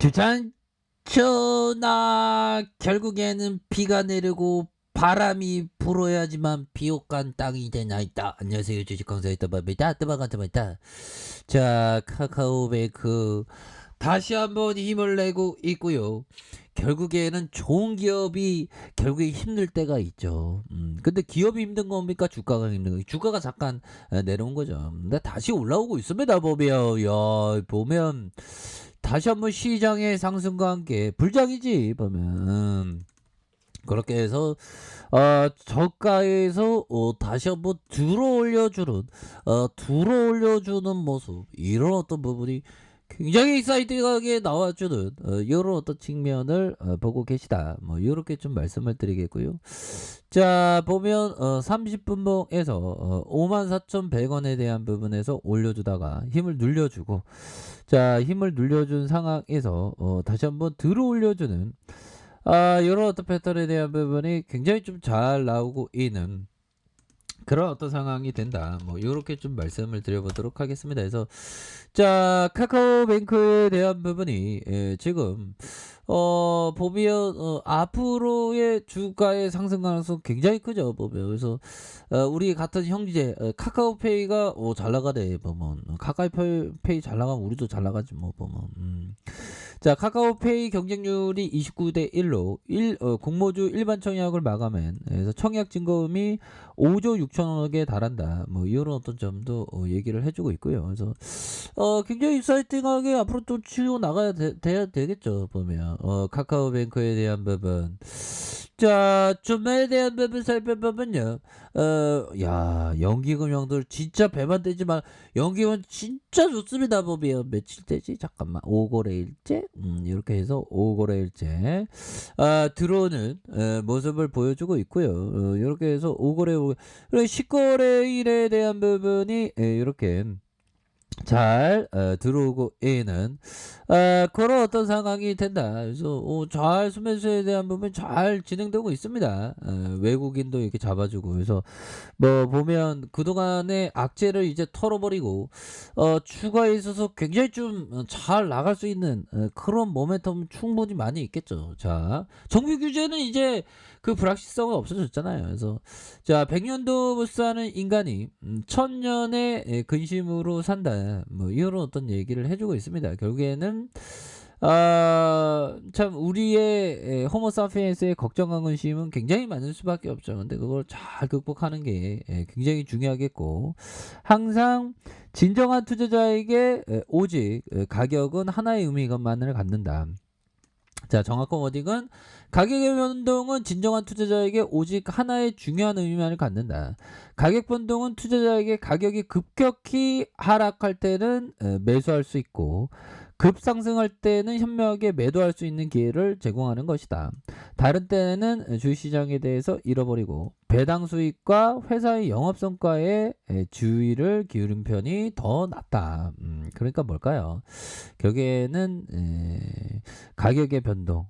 주찮초나 결국에는 비가 내리고 바람이 불어야지만 비옥간 땅이 되나이다. 안녕하세요, 주식강사의 떠밥입니다. 떠박한떠박다. 자, 카카오뱅크 다시 한번 힘을 내고 있고요. 결국에는 좋은 기업이 결국에 힘들 때가 있죠. 근데 기업이 힘든 겁니까? 주가가 힘든 거? 주가가 잠깐 내려온 거죠. 근데 다시 올라오고 있습니다. 보면 다시 한번 시장의 상승과 함께 불장이지 보면. 그렇게 해서 저가에서 다시 한번 들어올려주는 모습, 이런 어떤 부분이 굉장히 익사이팅하게 나와주는 이런 어떤 측면을 보고 계시다. 뭐 이렇게 좀 말씀을 드리겠고요. 자, 보면 30분봉에서 54,100원에 대한 부분에서 올려주다가 힘을 눌려주고, 자, 힘을 눌려준 상황에서 다시 한번 들어올려주는 이런 어떤 패턴에 대한 부분이 굉장히 좀 잘 나오고 있는 그런 어떤 상황이 된다. 뭐 이렇게 좀 말씀을 드려보도록 하겠습니다. 그래서 자, 카카오뱅크에 대한 부분이 지금 보면 앞으로의 주가의 상승 가능성 굉장히 크죠. 보면 그래서 우리 같은 형제 카카오페이가 잘 나가네. 보면 카카오페이 잘 나가면 우리도 잘 나가지 뭐 보면. 자, 카카오페이 경쟁률이 29대 1로 공모주 일반 청약을 마감한, 그래서 청약 증거금이 5조 6천억에 달한다. 뭐 이런 어떤 점도 얘기를 해주고 있고요. 그래서 굉장히 익사이팅하게 앞으로 또 치고 나가야 돼야 되겠죠. 보면 카카오뱅크에 대한 부분. 자, 주말에 대한 부분 살펴보면요. 야, 연기금형들 진짜 배만 되지만 연기금 진짜 좋습니다. 보면 며칠 되지? 잠깐만, 5거래일째? 이렇게 해서 5거래일째 들어오는 모습을 보여주고 있고요. 이렇게 해서 5거래 10거래일에 대한 부분이 이렇게 잘 들어오고 있는 그런 어떤 상황이 된다. 그래서 잘 수매수에 대한 부분 잘 진행되고 있습니다. 외국인도 이렇게 잡아주고, 그래서 뭐 보면 그동안의 악재를 이제 털어버리고 추가에 있어서 굉장히 좀 잘 나갈 수 있는 그런 모멘텀 충분히 많이 있겠죠. 자, 정부 규제는 이제 그 불확실성은 없어졌잖아요. 그래서 자, 100년도 못 사는 인간이 1000년의 근심으로 산다. 뭐 이런 어떤 얘기를 해주고 있습니다. 결국에는 참 우리의 호모사피엔스의 걱정과 근심은 굉장히 많을 수밖에 없죠. 근데 그걸 잘 극복하는 게 굉장히 중요하겠고, 항상 진정한 투자자에게 오직 가격은 하나의 의미만을 갖는다. 자, 정확한 워딩은 가격의 변동은 진정한 투자자에게 오직 하나의 중요한 의미만을 갖는다. 가격 변동은 투자자에게 가격이 급격히 하락할 때는 매수할 수 있고, 급상승할 때는 현명하게 매도할 수 있는 기회를 제공하는 것이다. 다른 때는 주식시장에 대해서 잃어버리고 배당 수익과 회사의 영업성과에 주의를 기울인 편이 더 낫다. 그러니까 뭘까요? 결국에는 가격의 변동,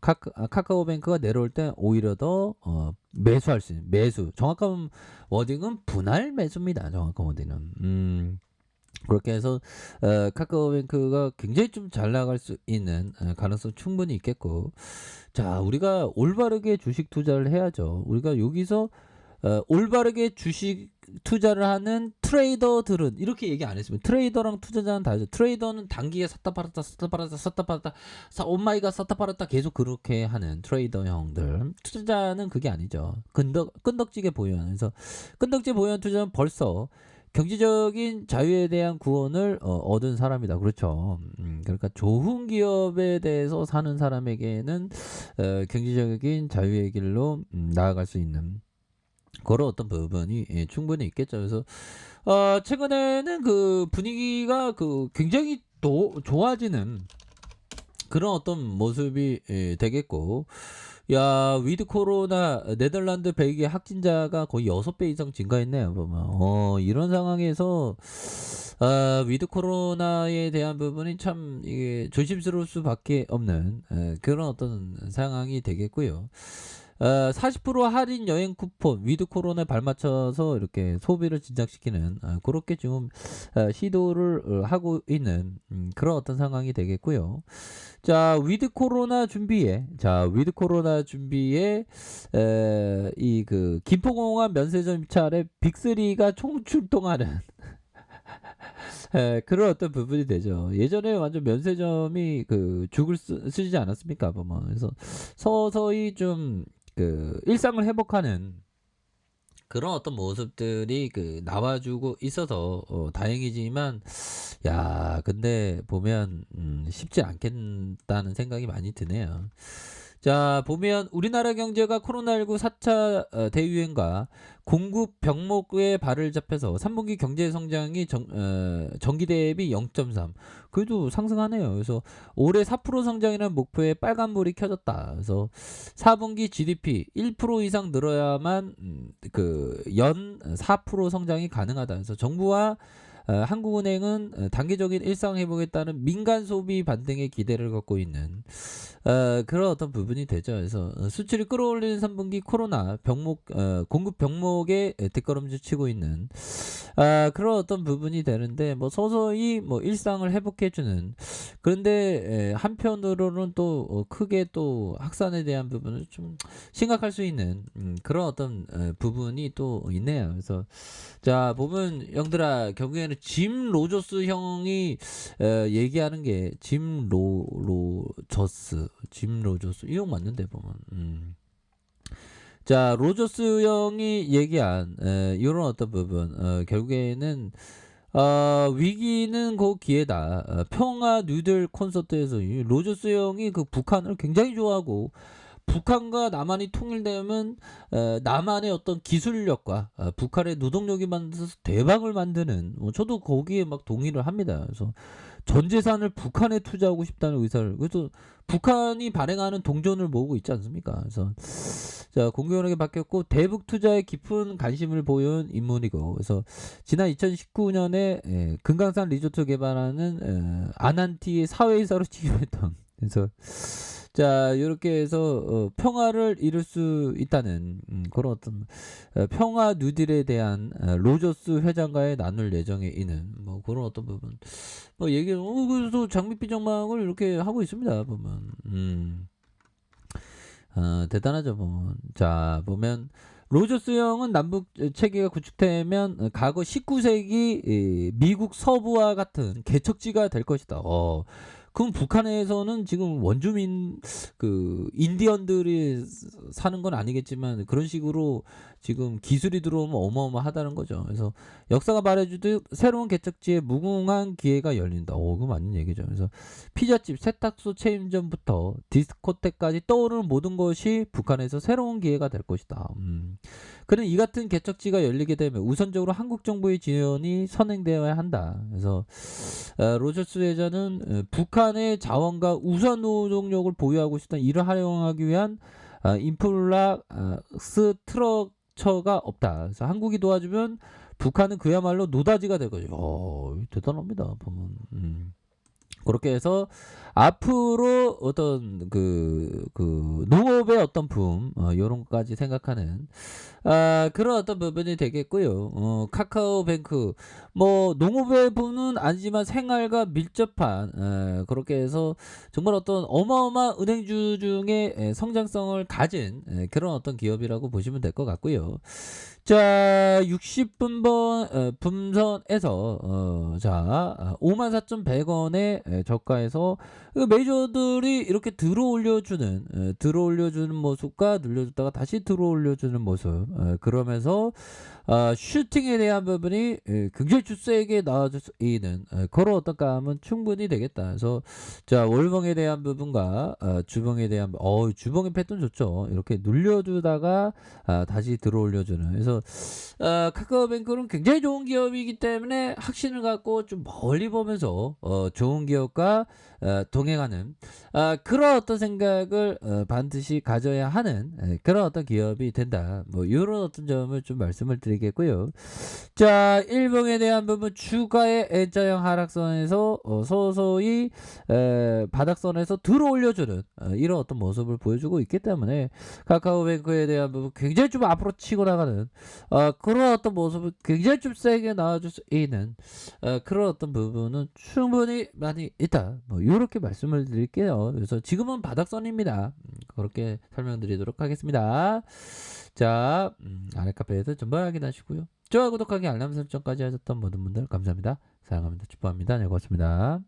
카카오뱅크가 내려올 때 오히려 더 매수할 수 있는, 매수, 정확한 워딩은 분할 매수입니다. 정확한 워딩은. 그렇게 해서 카카오뱅크가 굉장히 좀 잘 나갈 수 있는 가능성 충분히 있겠고, 자, 우리가 올바르게 주식 투자를 해야죠. 우리가 여기서 올바르게 주식 투자를 하는 트레이더들은 이렇게 얘기 안 했으면, 트레이더랑 투자자는 다르죠. 트레이더는 단기에 샀다 팔았다 샀다 팔았다 샀다 팔았다 오마이갓 샀다 팔았다 계속 그렇게 하는 트레이더 형들. 투자자는 그게 아니죠. 끈덕지게 보유하는. 그래서 끈덕지게 보유한 투자는 벌써 경제적인 자유에 대한 구원을 얻은 사람이다. 그렇죠. 그러니까 좋은 기업에 대해서 사는 사람에게는 경제적인 자유의 길로 나아갈 수 있는 그런 어떤 부분이 충분히 있겠죠. 그래서 최근에는 그 분위기가 그 굉장히 또 좋아지는 그런 어떤 모습이 되겠고, 야, 위드 코로나 네덜란드 벨기에 확진자가 거의 6배 이상 증가했네요. 보면 이런 상황에서 위드 코로나에 대한 부분이 참 이게 조심스러울 수밖에 없는 그런 어떤 상황이 되겠고요. 40% 할인 여행 쿠폰 위드 코로나에 발맞춰서 이렇게 소비를 진작시키는 그렇게 지금 시도를 하고 있는 그런 어떤 상황이 되겠고요. 자, 위드 코로나 준비에 이 그 김포공항 면세점 입찰에 빅3가 총출동하는 그런 어떤 부분이 되죠. 예전에 완전 면세점이 그 죽을 쓰지 않았습니까? 보면. 그래서 서서히 좀 그 일상을 회복하는 그런 어떤 모습들이 그 나와주고 있어서 다행이지만, 야, 근데 보면 쉽지 않겠다는 생각이 많이 드네요. 자, 보면 우리나라 경제가 코로나19 4차 대유행과 공급 병목에 발을 잡혀서 3분기 경제 성장이 전기 대비 0.3. 그래도 상승하네요. 그래서 올해 4% 성장이라는 목표에 빨간불이 켜졌다. 그래서 4분기 GDP 1% 이상 늘어야만 그 연 4% 성장이 가능하다. 그래서 정부와 한국은행은 단기적인 일상 회복에 따른 민간 소비 반등의 기대를 갖고 있는 그런 어떤 부분이 되죠. 그래서 수출이 끌어올리는 3분기 코로나 공급 병목에 뒷걸음질 치고 있는 그런 어떤 부분이 되는데, 뭐 서서히 뭐 일상을 회복해주는. 그런데 한편으로는 또 크게 또 확산에 대한 부분을 좀 심각할 수 있는 그런 어떤 부분이 또 있네요. 그래서 자, 보면 형들아, 결국에는 짐 로저스 형이 얘기하는 게 짐 로저스 이 형 맞는데 보면. 자, 로저스 형이 얘기한 이런 어떤 부분, 결국에는 위기는 곧 기회다. 평화 뉴딜 콘서트에서 이 로저스 형이 그 북한을 굉장히 좋아하고, 북한과 남한이 통일되면 남한의 어떤 기술력과 북한의 노동력이 만들어서 대박을 만드는, 저도 거기에 막 동의를 합니다. 그래서 전 재산을 북한에 투자하고 싶다는 의사를, 그래서 북한이 발행하는 동전을 모으고 있지 않습니까? 그래서 자, 공교롭게 바뀌었고 대북 투자에 깊은 관심을 보여온 인물이고, 그래서 지난 2019년에 금강산 리조트 개발하는 아난티의 사회이사로 취임했던, 그래서 자, 이렇게 해서 평화를 이룰 수 있다는 그런 어떤 평화 뉴딜에 대한 로저스 회장과의 나눌 예정에 있는 뭐 그런 어떤 부분, 뭐 얘기는 그래서 장밋빛 전망을 이렇게 하고 있습니다. 보면 대단하죠. 보면 자, 보면 로저스 형은 남북 체계가 구축되면 과거 19세기 미국 서부와 같은 개척지가 될 것이다. 그럼 북한에서는 지금 원주민 그 인디언들이 사는 건 아니겠지만 그런 식으로 지금 기술이 들어오면 어마어마하다는 거죠. 그래서 역사가 말해주듯 새로운 개척지에 무궁한 기회가 열린다. 그거 맞는 얘기죠. 그래서 피자집, 세탁소, 체인점부터 디스코텍까지 떠오르는 모든 것이 북한에서 새로운 기회가 될 것이다. 그는 이 같은 개척지가 열리게 되면 우선적으로 한국 정부의 지원이 선행되어야 한다. 그래서 로저스 회장은 북한의 자원과 우선 노동력을 보유하고 있었던 이를 활용하기 위한 인플라스트럭처가 없다. 그래서 한국이 도와주면 북한은 그야말로 노다지가 될 거죠. 대단합니다. 보면. 그렇게 해서 앞으로 어떤 그 농업의 어떤 붐 이런 것까지 생각하는 그런 어떤 부분이 되겠고요. 카카오뱅크 뭐 농업의 붐은 아니지만 생활과 밀접한 그렇게 해서 정말 어떤 어마어마한 은행주 중에 성장성을 가진 그런 어떤 기업이라고 보시면 될 것 같고요. 자, 60분번 분선에서 자 54,100원의 저가에서 메이저들이 이렇게 들어올려주는 모습과 늘려줬다가 다시 들어올려주는 모습, 그러면서 슈팅에 대한 부분이 굉장히 주세게 나와줄 수 있는 그런 어떤 감은 충분히 되겠다. 그래서 자, 월봉에 대한 부분과 주봉에 대한 주봉의 패턴 좋죠. 이렇게 눌려주다가 다시 들어올려주는. 그래서 카카오뱅크는 굉장히 좋은 기업이기 때문에 확신을 갖고 좀 멀리 보면서 좋은 기업과 동행하는 그런 어떤 생각을 반드시 가져야 하는 그런 어떤 기업이 된다. 뭐 이런 어떤 점을 좀 말씀을 드리겠습니다. 드리겠고요. 자, 일봉에 대한 부분 주가의 N자형 하락선에서 서서히 바닥선에서 들어 올려주는 이런 어떤 모습을 보여주고 있기 때문에 카카오뱅크에 대한 부분 굉장히 좀 앞으로 치고 나가는 그런 어떤 모습을 굉장히 좀 세게 나와줄 수 있는 그런 어떤 부분은 충분히 많이 있다. 뭐 이렇게 말씀을 드릴게요. 그래서 지금은 바닥선입니다. 그렇게 설명드리도록 하겠습니다. 자, 아래 카페에서 전부 확인하시고요. 좋아요, 구독하기, 알람 설정까지 하셨던 모든 분들 감사합니다. 사랑합니다. 축복합니다. 네, 고맙습니다.